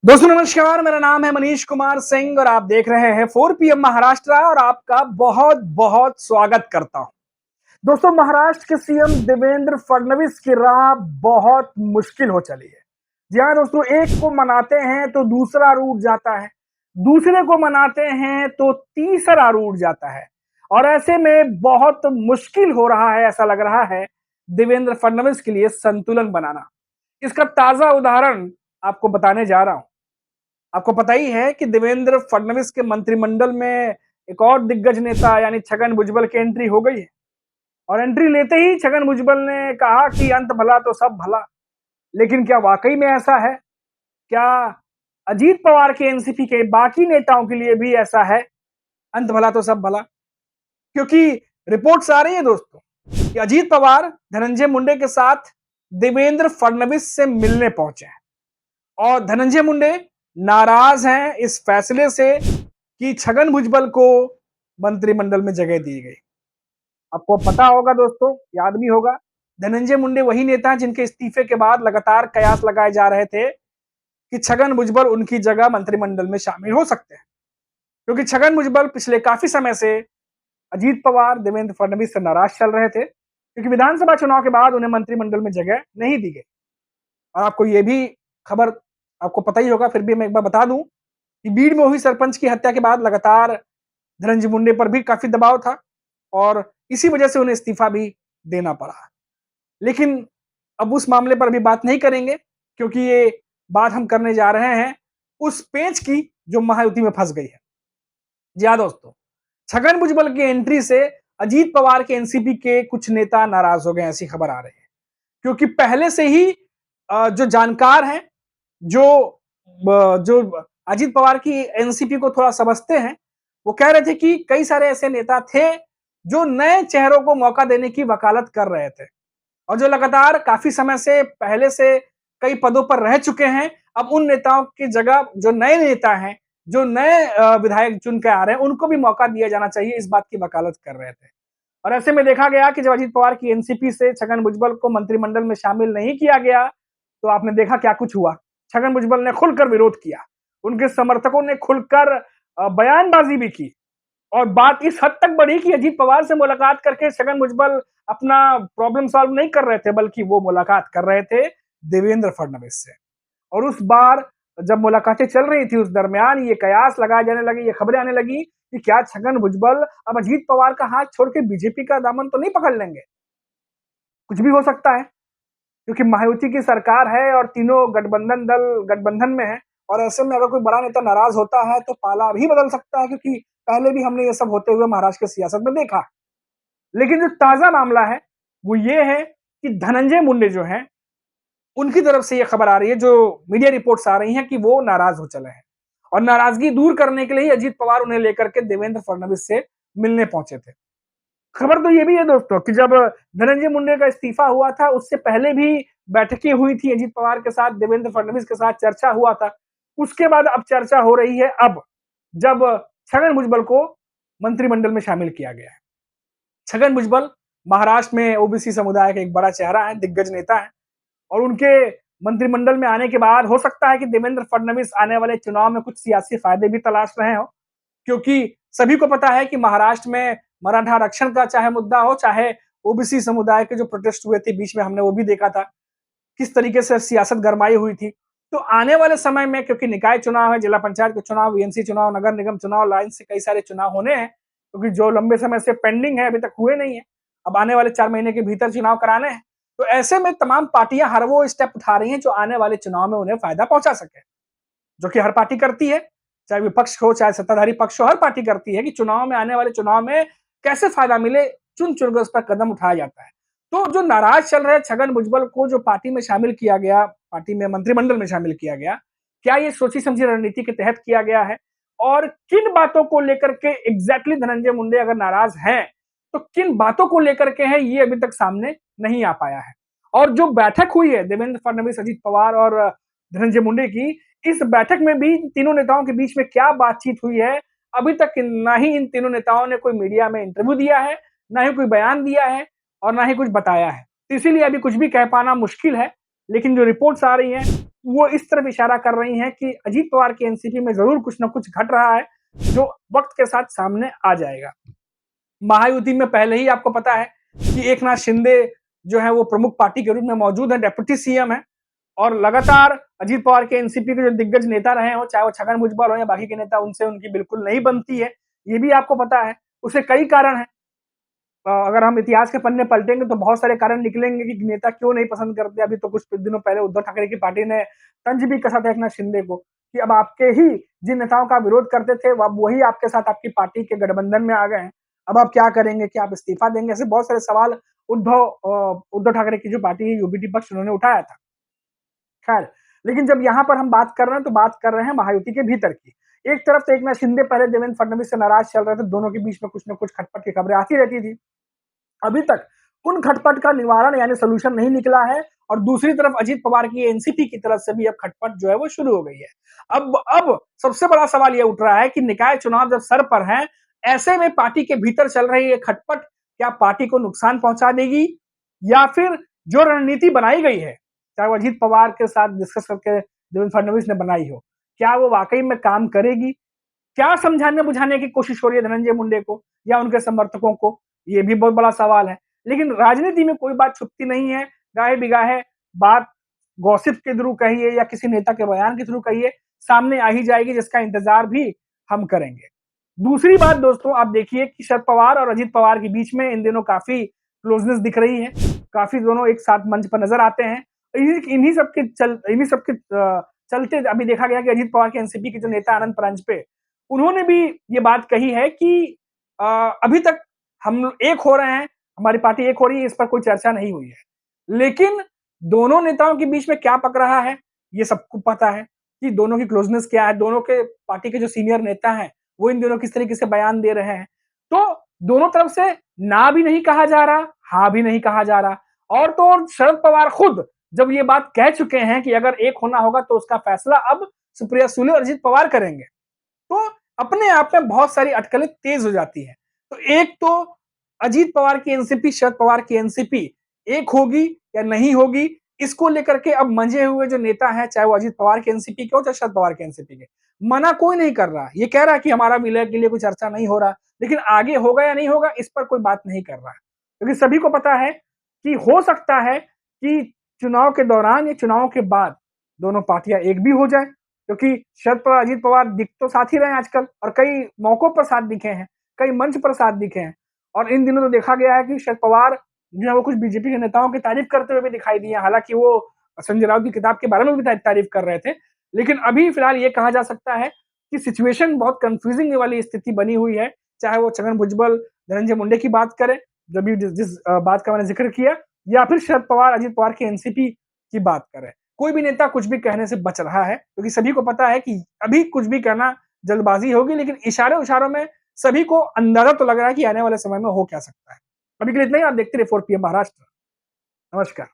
दोस्तों नमस्कार, मेरा नाम है मनीष कुमार सिंह और आप देख रहे हैं 4 PM महाराष्ट्र और आपका बहुत बहुत स्वागत करता हूं। दोस्तों महाराष्ट्र के सीएम देवेंद्र फडणवीस की राह बहुत मुश्किल हो चली है। जी हाँ दोस्तों, एक को मनाते हैं तो दूसरा रूठ जाता है, दूसरे को मनाते हैं तो तीसरा रूठ जाता है और ऐसे में बहुत मुश्किल हो रहा है, ऐसा लग रहा है देवेंद्र फडणवीस के लिए संतुलन बनाना। इसका ताजा उदाहरण आपको बताने जा रहा हूं। आपको पता ही है कि देवेंद्र फडणवीस के मंत्रिमंडल में एक और दिग्गज नेता यानी छगन भुजबल की एंट्री हो गई है और एंट्री लेते ही छगन भुजबल ने कहा कि अंत भला तो सब भला। लेकिन क्या वाकई में ऐसा है? क्या अजीत पवार के एनसीपी के बाकी नेताओं के लिए भी ऐसा है, अंत भला तो सब भला? क्योंकि रिपोर्ट्स आ रही है दोस्तों कि अजीत पवार धनंजय मुंडे के साथ देवेंद्र फडणवीस से मिलने पहुंचे हैं और धनंजय मुंडे नाराज हैं इस फैसले से कि छगन भुजबल को मंत्रिमंडल में जगह दी गई। आपको पता होगा दोस्तों, याद भी होगा, धनंजय मुंडे वही नेता हैं जिनके इस्तीफे के बाद लगातार कयास लगाए जा रहे थे कि छगन भुजबल उनकी जगह मंत्रिमंडल में शामिल हो सकते हैं, क्योंकि छगन भुजबल पिछले काफी समय से अजीत पवार देवेंद्र फडणवीस से नाराज चल रहे थे क्योंकि विधानसभा चुनाव के बाद उन्हें मंत्रिमंडल में जगह नहीं दी गई। और आपको ये भी खबर आपको पता ही होगा, फिर भी मैं एक बार बता दूं कि बीड़ में हुई सरपंच की हत्या के बाद लगातार धनंजय मुंडे पर भी काफी दबाव था और इसी वजह से उन्हें इस्तीफा भी देना पड़ा। लेकिन अब उस मामले पर भी बात नहीं करेंगे क्योंकि ये बात हम करने जा रहे हैं उस पेंच की जो महायुति में फंस गई है। जी हाँ दोस्तों, छगन भुजबल की एंट्री से अजीत पवार के एनसीपी के कुछ नेता नाराज हो गए, ऐसी खबर आ रही है। क्योंकि पहले से ही जो जानकार हैं, जो अजीत पवार की एनसीपी को थोड़ा समझते हैं, वो कह रहे थे कि कई सारे ऐसे नेता थे जो नए चेहरों को मौका देने की वकालत कर रहे थे और जो लगातार काफी समय से पहले से कई पदों पर रह चुके हैं। अब उन नेताओं की जगह जो नए नेता हैं, जो नए विधायक चुन के आ रहे हैं, उनको भी मौका दिया जाना चाहिए, इस बात की वकालत कर रहे थे। और ऐसे में देखा गया कि जब अजीत पवार की एनसीपी से छगन भुजबल को मंत्रिमंडल में शामिल नहीं किया गया, तो आपने देखा क्या कुछ हुआ। छगन भुजबल ने खुलकर विरोध किया, उनके समर्थकों ने खुलकर बयानबाजी भी की और बात इस हद तक बढ़ी कि अजीत पवार से मुलाकात करके छगन भुजबल अपना प्रॉब्लम सॉल्व नहीं कर रहे थे, बल्कि वो मुलाकात कर रहे थे देवेंद्र फडणवीस से। और उस बार जब मुलाकातें चल रही थी, उस दरमियान ये कयास लगाए जाने लगे, ये खबरें आने लगी कि क्या छगन भुजबल अब अजीत पवार का हाथ छोड़ के बीजेपी का दामन तो नहीं पकड़ लेंगे? कुछ भी हो सकता है क्योंकि महायुति की सरकार है और तीनों गठबंधन में है और ऐसे में अगर कोई बड़ा नेता नाराज होता है तो पाला भी बदल सकता है, क्योंकि पहले भी हमने ये सब होते हुए महाराष्ट्र की सियासत में देखा। लेकिन जो ताजा मामला है वो ये है कि धनंजय मुंडे जो हैं, उनकी तरफ से ये खबर आ रही है, जो मीडिया रिपोर्ट्स आ रही हैं कि वो नाराज हो चले हैं और नाराजगी दूर करने के लिए ही अजीत पवार उन्हें लेकर के देवेंद्र फडणवीस से मिलने पहुंचे थे। खबर तो ये भी है दोस्तों कि जब धनंजय मुंडे का इस्तीफा हुआ था, उससे पहले भी बैठकें हुई थी अजीत पवार के साथ, देवेंद्र फडणवीस के साथ चर्चा हुआ था। उसके बाद अब चर्चा हो रही है, अब जब छगन भुजबल को मंत्रिमंडल में शामिल किया गया है। छगन भुजबल महाराष्ट्र में ओबीसी समुदाय का एक बड़ा चेहरा है, दिग्गज नेता है और उनके मंत्रिमंडल में आने के बाद हो सकता है कि देवेंद्र फडणवीस आने वाले चुनाव में कुछ सियासी फायदे भी तलाश रहे हो, क्योंकि सभी को पता है कि महाराष्ट्र में मराठा आरक्षण का चाहे मुद्दा हो, चाहे ओबीसी समुदाय के जो प्रोटेस्ट हुए थे बीच में, हमने वो भी देखा था किस तरीके से सियासत गरमाई हुई थी। तो आने वाले समय में क्योंकि निकाय चुनाव है, जिला पंचायत के चुनाव, वीएमसी चुनाव, नगर निगम चुनाव, लाइन से कई सारे चुनाव होने हैं, क्योंकि जो लंबे समय से पेंडिंग है, अभी तक हुए नहीं है, अब आने वाले 4 महीने के भीतर चुनाव कराने हैं। तो ऐसे में तमाम पार्टियां हर वो स्टेप उठा रही हैं जो आने वाले चुनाव में उन्हें फायदा पहुंचा सके, जो कि हर पार्टी करती है, चाहे विपक्ष हो चाहे सत्ताधारी पक्ष हो, हर पार्टी करती है कि चुनाव में, आने वाले चुनाव में कैसे फायदा मिले, चुन चुनकर उस पर कदम उठाया जाता है। तो जो नाराज चल रहे छगन भुजबल को जो पार्टी में शामिल किया गया, पार्टी में मंत्रिमंडल में शामिल किया गया, क्या ये सोची समझी रणनीति के तहत किया गया है? और किन बातों को लेकर के एग्जैक्टली धनंजय मुंडे अगर नाराज हैं, तो किन बातों को लेकर के है, ये अभी तक सामने नहीं आ पाया है। और जो बैठक हुई है देवेंद्र फडणवीस, अजीत पवार और धनंजय मुंडे की, इस बैठक में भी तीनों नेताओं के बीच में क्या बातचीत हुई है, अभी तक ना ही इन तीनों नेताओं ने कोई मीडिया में इंटरव्यू दिया है, ना ही कोई बयान दिया है और ना ही कुछ बताया है। तो इसीलिए अभी कुछ भी कह पाना मुश्किल है। लेकिन जो रिपोर्ट्स आ रही हैं, वो इस तरफ इशारा कर रही हैं कि अजीत पवार की एनसीपी में ज़रूर कुछ न कुछ घट रहा है, जो वक़्त के साथ सामने आ जाएगा। महायुति में पहले ही आपको पता है कि एकनाथ शिंदे जो है वो प्रमुख पार्टी के रूप में मौजूद है, डिप्टी सीएम है और लगातार अजीत पवार के एनसीपी के जो दिग्गज नेता रहे हो, चाहे वो छगन भुजबल हो या बाकी के नेता, उनसे उनकी बिल्कुल नहीं बनती है। ये भी आपको पता है। उसके कई कारण हैं। अगर हम इतिहास के पन्ने पलटेंगे तो बहुत सारे कारण निकलेंगे कि नेता क्यों नहीं पसंद करते। अभी तो कुछ दिनों पहले उद्धव ठाकरे की पार्टी ने तंज भी कसा था एकनाथ शिंदे को कि अब आपके ही जिन नेताओं का विरोध करते थे, अब वही आपके साथ आपकी पार्टी के गठबंधन में आ गए हैं। अब आप क्या करेंगे? क्या आप इस्तीफा देंगे? ऐसे बहुत सारे सवाल उद्धव ठाकरे की जो पार्टी है यूबीटी पक्ष, उन्होंने उठाया था। खैर, लेकिन जब यहाँ पर हम बात कर रहे हैं तो बात कर रहे हैं महायुति के भीतर की। एक तरफ तो एकनाथ शिंदे पहले देवेंद्र फडणवीस से नाराज चल रहे थे, दोनों के बीच में कुछ न कुछ खटपट की खबरें आती रहती थी। अभी तक उन खटपट का निवारण यानी सॉल्यूशन नहीं निकला है और दूसरी तरफ अजीत पवार की एनसीपी की तरफ से भी अब खटपट जो है वो शुरू हो गई है। अब सबसे बड़ा सवाल यह उठ रहा है कि निकाय चुनाव जब सर पर हैं, ऐसे में पार्टी के भीतर चल रही ये खटपट क्या पार्टी को नुकसान पहुंचा देगी या फिर जो रणनीति बनाई गई है, चाहे वो अजीत पवार के साथ डिस्कस करके देवेंद्र फडणवीस ने बनाई हो, क्या वो वाकई में काम करेगी? क्या समझाने बुझाने की कोशिश हो रही है धनंजय मुंडे को या उनके समर्थकों को? ये भी बहुत बड़ा सवाल है। लेकिन राजनीति में कोई बात छुपती नहीं है, गाहे-बिगाहे बात गॉसिप के थ्रू कहिए या किसी नेता के बयान के थ्रू कहिए, सामने आ ही जाएगी, जिसका इंतजार भी हम करेंगे। दूसरी बात दोस्तों, आप देखिए कि शरद पवार और अजीत पवार के बीच में इन दिनों काफ़ी क्लोज़नेस दिख रही है, काफ़ी दोनों एक साथ मंच पर नज़र आते हैं। इन्हीं सब के चलते अभी देखा गया कि अजीत पवार के एनसीपी के जो नेता आनंद परांजपे, उन्होंने भी ये बात कही है कि अभी तक हम एक हो रहे हैं, हमारी पार्टी एक हो रही है, इस पर कोई चर्चा नहीं हुई है। लेकिन दोनों नेताओं के बीच में क्या पक रहा है, ये सबको पता है कि दोनों की क्लोज़नेस क्या है, दोनों के पार्टी के जो सीनियर नेता हैं, वो इन दिनों किस तरीके से बयान दे रहे हैं। तो दोनों तरफ से ना भी नहीं कहा जा रहा, हाँ भी नहीं कहा जा रहा। और तो और शरद पवार खुद जब ये बात कह चुके हैं कि अगर एक होना होगा तो उसका फैसला अब सुप्रिया सुले और अजीत पवार करेंगे, तो अपने आप में बहुत सारी अटकलें तेज हो जाती हैं। तो एक तो अजीत पवार की एनसीपी, शरद पवार की एनसीपी एक होगी या नहीं होगी, इसको लेकर के अब मंझे हुए जो नेता हैं, चाहे वो अजीत पवार के एनसीपी के हो, चाहे शरद पवार के एनसीपी के, मना कोई नहीं कर रहा। ये कह रहा है कि हमारा विलय के लिए कोई चर्चा नहीं हो रहा, लेकिन आगे होगा या नहीं होगा, इस पर कोई बात नहीं कर रहा है। क्योंकि सभी को पता है कि हो सकता है कि चुनाव के दौरान या चुनाव के बाद दोनों पार्टियां एक भी हो जाए, क्योंकि शरद पवार, अजीत पवार दिख तो साथ ही रहे हैं आजकल और कई मौकों पर साथ दिखे हैं, कई मंच पर साथ दिखे हैं। और इन दिनों तो देखा गया है कि शरद पवार जो है वो कुछ बीजेपी के नेताओं की तारीफ करते हुए भी दिखाई दिए। हालांकि वो संजय राउत की किताब के बारे में भी तारीफ कर रहे थे, लेकिन अभी फिलहाल ये कहा जा सकता है कि सिचुएशन बहुत कंफ्यूजिंग वाली स्थिति बनी हुई है। चाहे वो छगन भुजबल, धनंजय मुंडे की बात करें, जब भी जिस बात का मैंने जिक्र किया, या फिर शरद पवार, अजीत पवार की एनसीपी की बात करें, कोई भी नेता कुछ भी कहने से बच रहा है, क्योंकि सभी को पता है कि अभी कुछ भी कहना जल्दबाजी होगी। लेकिन इशारों में सभी को अंदाजा तो लग रहा है कि आने वाले समय में हो क्या सकता है। अभी के लिए इतना ही। आप देखते रहिए 4 PM महाराष्ट्र। नमस्कार।